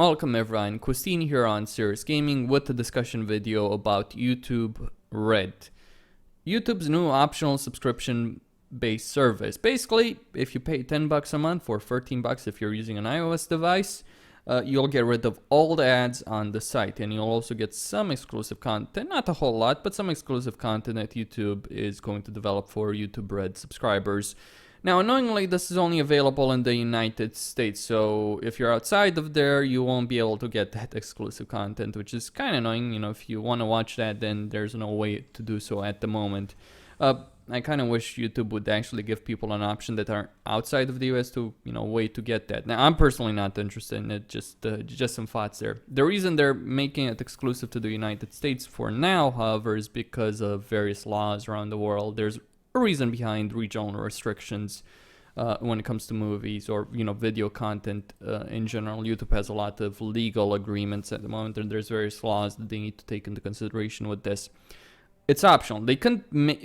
Welcome everyone, Costin here on Serious Gaming with a discussion video about YouTube Red. YouTube's new optional subscription-based service. Basically, if you pay $10 a month or $13 if you're using an iOS device, you'll get rid of all the ads on the site, and you'll also get some exclusive content, not a whole lot, but some exclusive content that YouTube is going to develop for YouTube Red subscribers. Now, annoyingly, this is only available in the United States, so if you're outside of there, you won't be able to get that exclusive content, which is kind of annoying. You know, if you want to watch that, then there's no way to do so at the moment. I kind of wish YouTube would actually give people an option that are outside of the US to, way to get that. Now, I'm personally not interested in it, just some thoughts there. The reason they're making it exclusive to the United States for now, however, is because of various laws around the world. There's a reason behind regional restrictions when it comes to movies or video content in general. YouTube has a lot of legal agreements at the moment, and there's various laws that they need to take into consideration with this. It's optional. They couldn't make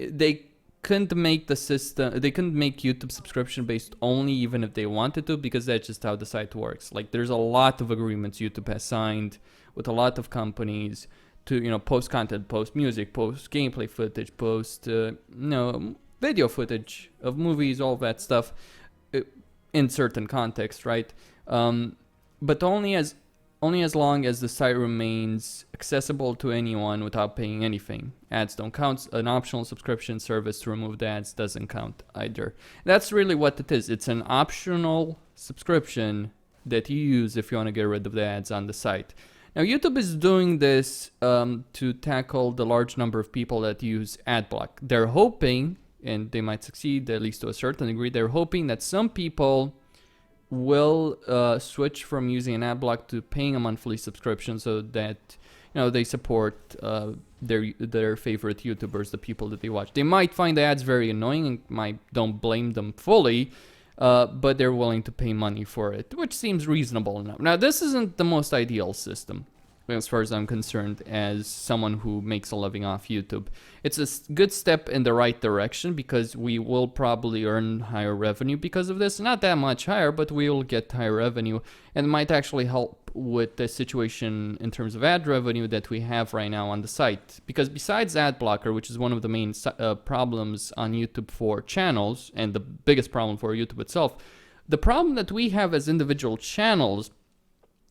the system. They couldn't make YouTube subscription based only, even if they wanted to, because that's just how the site works. Like, there's a lot of agreements YouTube has signed with a lot of companies to post content, post music, post gameplay footage, post video footage of movies, all that stuff in certain contexts, right? But only as long as the site remains accessible to anyone without paying anything. Ads don't count. An optional subscription service to remove the ads doesn't count either. That's really what it is. It's an optional subscription that you use if you want to get rid of the ads on the site. Now, YouTube is doing this to tackle the large number of people that use AdBlock. They're hoping, and they might succeed at least to a certain degree, they're hoping that some people will switch from using an AdBlock to paying a monthly subscription, so that they support their favorite YouTubers, the people that they watch. They might find the ads very annoying, and don't blame them fully. But they're willing to pay money for it, which seems reasonable enough. Now, this isn't the most ideal system, as far as I'm concerned, as someone who makes a living off YouTube. It's a good step in the right direction, because we will probably earn higher revenue because of this. Not that much higher, but we will get higher revenue, and it might actually help with the situation in terms of ad revenue that we have right now on the site. Because besides ad blocker, which is one of the main problems on YouTube for channels, and the biggest problem for YouTube itself, the problem that we have as individual channels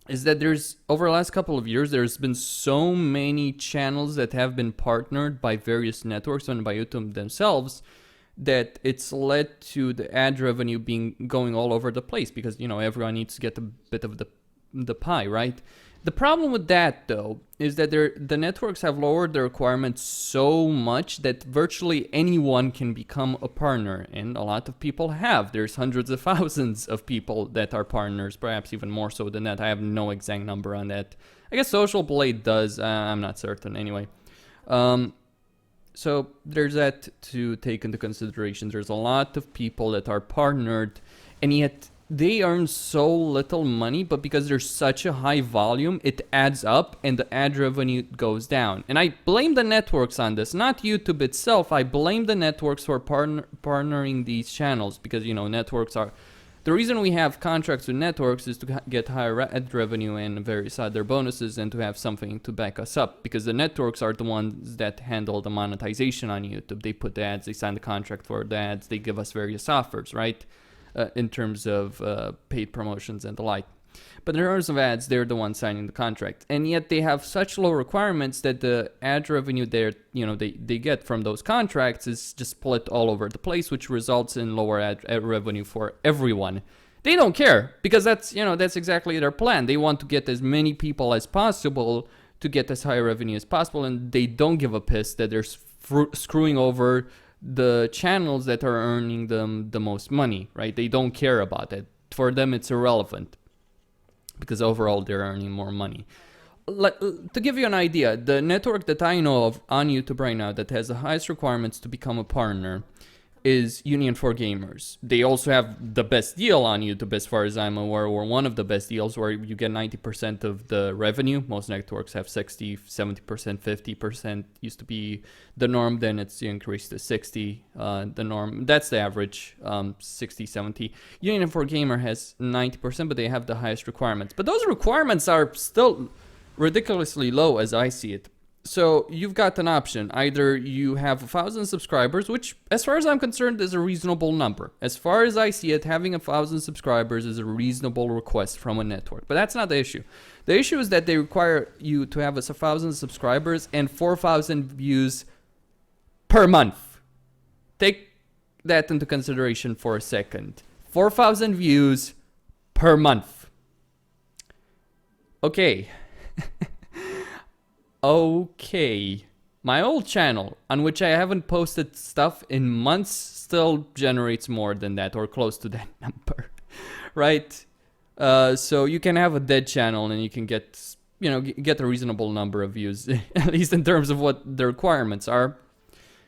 is that over the last couple of years, there's been so many channels that have been partnered by various networks and by YouTube themselves, that it's led to the ad revenue going all over the place, because everyone needs to get a bit of the pie, right? The problem with that, though, is that the networks have lowered the requirements so much that virtually anyone can become a partner, and a lot of people have. There's hundreds of thousands of people that are partners, perhaps even more so than that. I have no exact number on that. I guess Social Blade does. I'm not certain. Anyway, so there's that to take into consideration. There's a lot of people that are partnered, and yet they earn so little money, but because there's such a high volume, it adds up and the ad revenue goes down. And I blame the networks on this, not YouTube itself. I blame the networks for partnering these channels, because networks are the reason we have contracts with networks, is to get higher ad revenue and various other bonuses, and to have something to back us up, because the networks are the ones that handle the monetization on YouTube. They put the ads, they sign the contract for the ads, they give us various offers, right? In terms of paid promotions and the like. But in terms of ads, they're the ones signing the contract. And yet they have such low requirements that the ad revenue they get from those contracts is just split all over the place, which results in lower ad revenue for everyone. They don't care, because that's exactly their plan. They want to get as many people as possible to get as high revenue as possible, and they don't give a piss that they're screwing over the channels that are earning them the most money, right? They don't care about it. For them, it's irrelevant, because overall they're earning more money. To give you an idea, the network that I know of on YouTube right now that has the highest requirements to become a partner is Union for Gamers. They also have the best deal on YouTube as far as I'm aware, or one of the best deals where you get 90% of the revenue. Most networks have 60, 70%, 50% used to be the norm. Then it's increased to 60, the norm. That's the average, 60, 70. Union for Gamer has 90%, but they have the highest requirements. But those requirements are still ridiculously low as I see it. So you've got an option. Either you have 1,000 subscribers, which as far as I'm concerned is a reasonable number. As far as I see it, having 1,000 subscribers is a reasonable request from a network. But that's not the issue. The issue is that they require you to have 1,000 subscribers and 4,000 views per month. Take that into consideration for a second. 4,000 views per month. Okay. Okay, my old channel, on which I haven't posted stuff in months, still generates more than that, or close to that number, right? So you can have a dead channel and you can get, get a reasonable number of views, at least in terms of what the requirements are.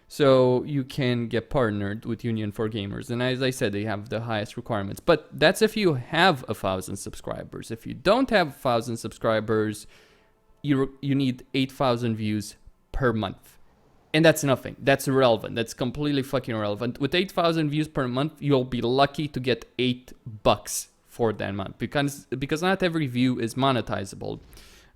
So you can get partnered with Union for Gamers, and as I said, they have the highest requirements. But that's if you have 1,000 subscribers. If you don't have 1,000 subscribers, you need 8,000 views per month. And that's nothing. That's irrelevant. That's completely fucking irrelevant. With 8,000 views per month, you'll be lucky to get $8 for that month. Because not every view is monetizable,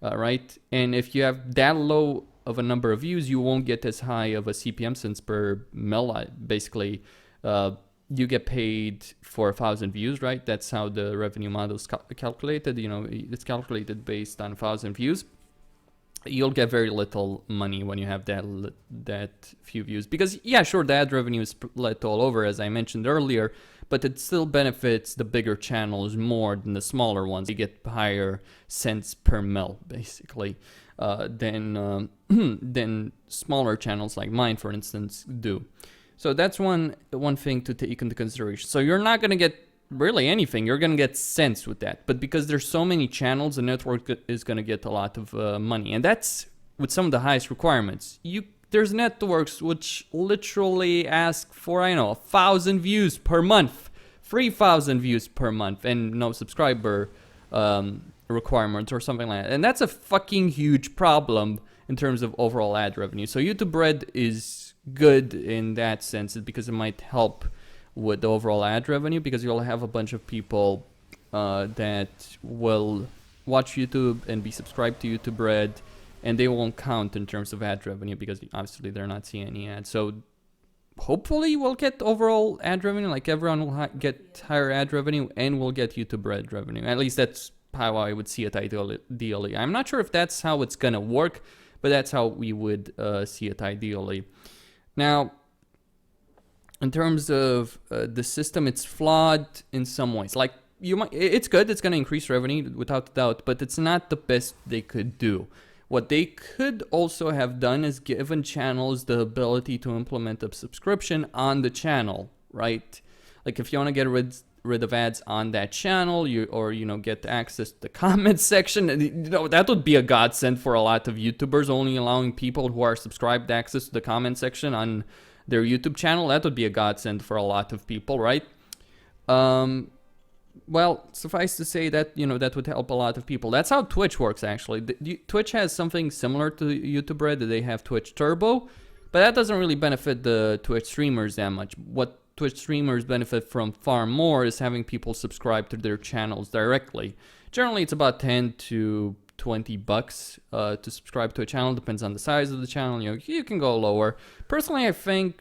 right? And if you have that low of a number of views, you won't get as high of a CPM cents per mil. Basically, you get paid for 1,000 views, right? That's how the revenue model is calculated. It's calculated based on 1,000 views. You'll get very little money when you have that few views, because yeah, sure, the ad revenue is split all over, as I mentioned earlier, but it still benefits the bigger channels more than the smaller ones. You get higher cents per mil, basically, than smaller channels like mine, for instance, do. So that's one thing to take into consideration. So you're not gonna get really anything. You're gonna get cents with that, but because there's so many channels, the network is gonna get a lot of money, and that's with some of the highest requirements. There's networks which literally ask for 1,000 views per month, 3,000 views per month, and no subscriber requirements or something like that, and that's a fucking huge problem in terms of overall ad revenue. So YouTube Red is good in that sense, because it might help with the overall ad revenue, because you'll have a bunch of people that will watch YouTube and be subscribed to YouTube Red, and they won't count in terms of ad revenue because obviously they're not seeing any ads. So hopefully we'll get overall ad revenue, like everyone will get higher ad revenue, and we'll get YouTube Red revenue. At least that's how I would see it ideally. I'm not sure if that's how it's gonna work, but that's how we would see it ideally. Now, in terms of the system, it's flawed in some ways. Like, it's good, it's going to increase revenue without a doubt, but it's not the best they could do. What they could also have done is given channels the ability to implement a subscription on the channel, right? Like, if you want to get rid of ads on that channel, or get access to the comments section, that would be a godsend for a lot of YouTubers. Only allowing people who are subscribed access to the comment section on their YouTube channel, that would be a godsend for a lot of people, right? Well, suffice to say that, that would help a lot of people. That's how Twitch works, actually. Twitch has something similar to YouTube Red. They have Twitch Turbo, but that doesn't really benefit the Twitch streamers that much. What Twitch streamers benefit from far more is having people subscribe to their channels directly. Generally, it's about $10 to $20 to subscribe to a channel. Depends on the size of the channel. You can go lower. Personally, I think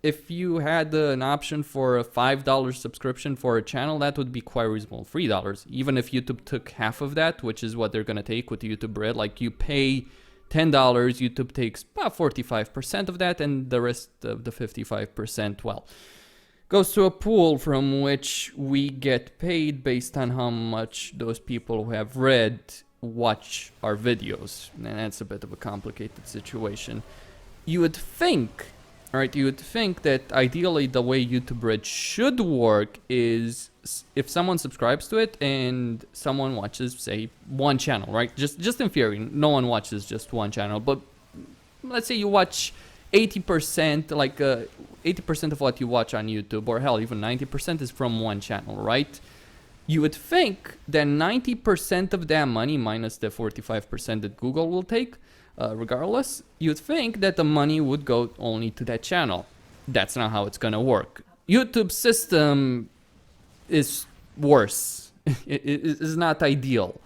if you had an option for a $5 subscription for a channel, that would be quite reasonable. $3, even if YouTube took half of that, which is what they're gonna take with YouTube Red. Like, you pay $10, YouTube takes about 45% of that, and the rest of the 55%, well, goes to a pool from which we get paid based on how much those people who have read watch our videos. And that's a bit of a complicated situation. You would think that ideally the way YouTube Red should work is if someone subscribes to it and someone watches, say, one channel, right? Just in theory, no one watches just one channel, but let's say you watch 80%, like 80% of what you watch on YouTube, or hell, even 90% is from one channel, right? You would think that 90% of that money, minus the 45% that Google will take, regardless, you'd think that the money would go only to that channel. That's not how it's gonna work. YouTube's system is worse. It is not ideal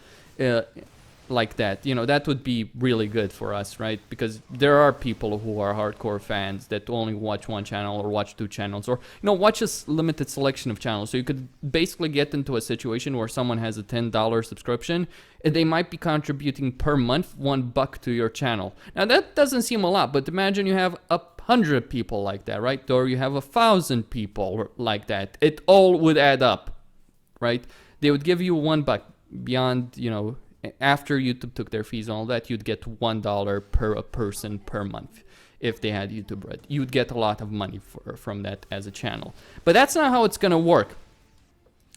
like that. You know, that would be really good for us, right? Because there are people who are hardcore fans that only watch one channel or watch two channels, or, you know, watch a limited selection of channels. So you could basically get into a situation where someone has a $10 subscription and they might be contributing per month $1 to your channel. Now that doesn't seem a lot, but imagine you have 100 people like that, right? Or you have 1,000 people like that. It all would add up, right? They would give you $1 beyond, you know, after YouTube took their fees and all that, you'd get $1 per person per month. If they had YouTube Red, you'd get a lot of money from that as a channel. But that's not how it's gonna work.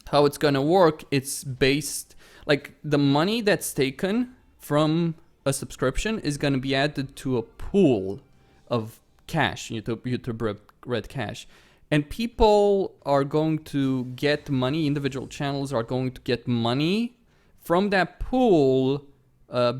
How it's gonna work, it's based, like, the money that's taken from a subscription is gonna be added to a pool of cash, YouTube Red cash. And people are going to get money, individual channels are going to get money from that pool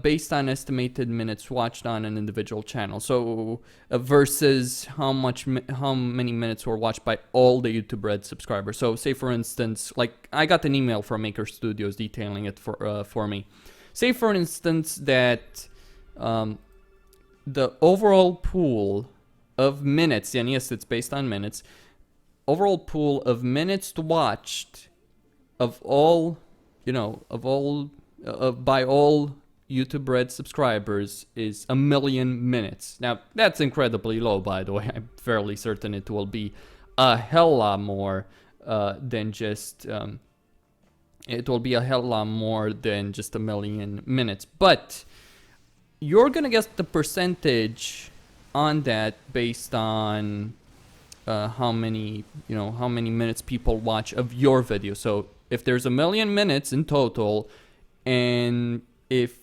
based on estimated minutes watched on an individual channel. So versus how many minutes were watched by all the YouTube Red subscribers. So say for instance, like I got an email from Maker Studios detailing it for me. Say for instance that the overall pool of minutes, and yes, it's based on minutes, overall pool of minutes watched of all, you know, by all YouTube Red subscribers is 1 million minutes. Now, that's incredibly low, by the way. I'm fairly certain it will be a hell lot more than just, it will be a hell lot more than just 1 million minutes. But you're gonna get the percentage on that based on how many minutes people watch of your video. So if there's 1 million minutes in total, and if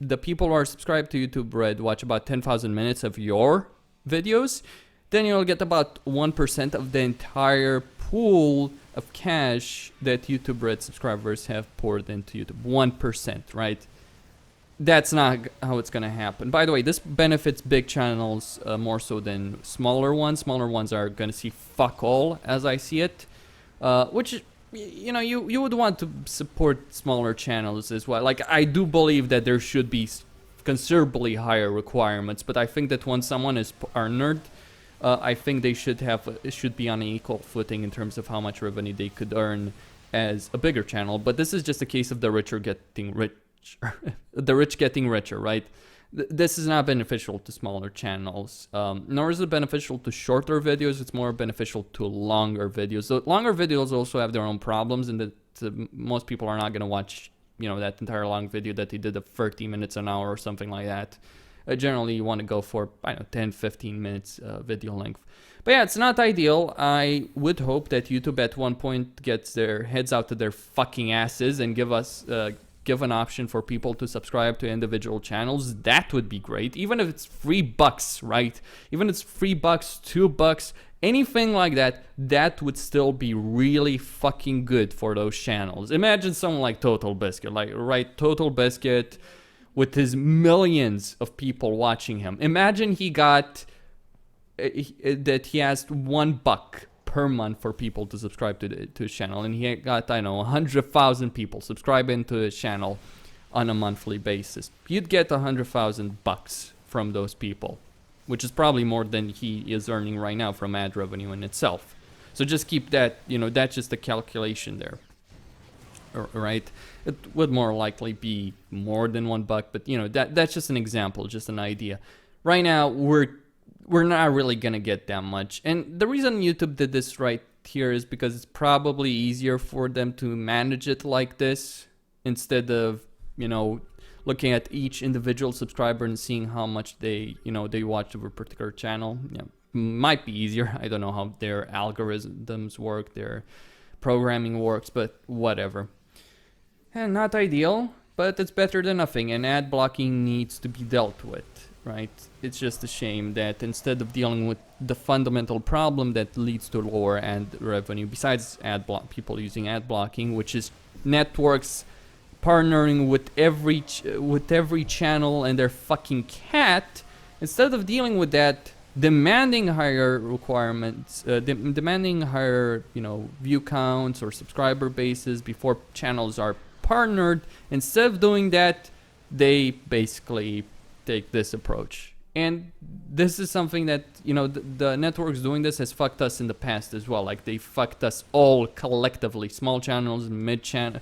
the people who are subscribed to YouTube Red watch about 10,000 minutes of your videos, then you'll get about 1% of the entire pool of cash that YouTube Red subscribers have poured into YouTube. 1%, right? That's not how it's gonna happen. By the way, this benefits big channels more so than smaller ones. Smaller ones are gonna see fuck all, as I see it, which, you know, you would want to support smaller channels as well. Like, I do believe that there should be considerably higher requirements, but I think that when someone is partnered, I think they should be on an equal footing in terms of how much revenue they could earn as a bigger channel. But this is just a case of the richer getting rich. The rich getting richer, right? This is not beneficial to smaller channels, nor is it beneficial to shorter videos. It's more beneficial to longer videos. So longer videos also have their own problems, and that most people are not going to watch, you know, that entire long video that they did of 30 minutes an hour or something like that. Generally, you want to go for, I don't know, 10, 15 minutes video length. But yeah, it's not ideal. I would hope that YouTube at one point gets their heads out of their fucking asses and give an option for people to subscribe to individual channels. That would be great. Even if it's $3, right? Even if it's $3, $2, anything like that, that would still be really fucking good for those channels. Imagine someone like Total Biscuit, like, right? Total Biscuit with his millions of people watching him. Imagine he got that he has $1 per month for people to subscribe to his channel, and he got, I know, 100,000 people subscribing to his channel on a monthly basis. You'd get $100,000 from those people, which is probably more than he is earning right now from ad revenue in itself. So just keep that, you know, that's just a calculation there, right? It would more likely be more than $1, but you know, that's just an example, just an idea. Right now, we're not really gonna get that much. And the reason YouTube did this right here is because it's probably easier for them to manage it like this instead of, you know, looking at each individual subscriber and seeing how much they watch of a particular channel. Yeah, might be easier. I don't know how their algorithms work, their programming works, but whatever. And not ideal, but it's better than nothing, and ad blocking needs to be dealt with. right? It's just a shame that instead of dealing with the fundamental problem that leads to lower ad revenue, besides people using ad blocking, which is networks partnering with every channel and their fucking cat, instead of dealing with that, demanding higher requirements, demanding higher, view counts or subscriber bases before channels are partnered. Instead of doing that, they basically take this approach. And this is something that, the networks doing this has fucked us in the past as well. Like, they fucked us all collectively. Small channels, mid-channel,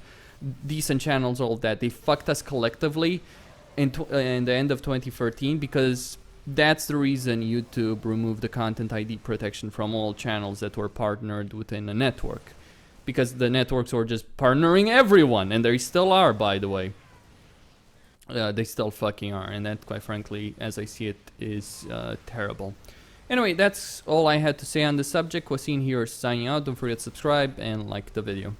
decent channels, all that. They fucked us collectively in the end of 2013 because that's the reason YouTube removed the content ID protection from all channels that were partnered within a network. Because the networks were just partnering everyone, and they still are, by the way. They still fucking are, and that, quite frankly, as I see it, is terrible. Anyway, that's all I had to say on the subject. Costin here signing out. Don't forget to subscribe and like the video.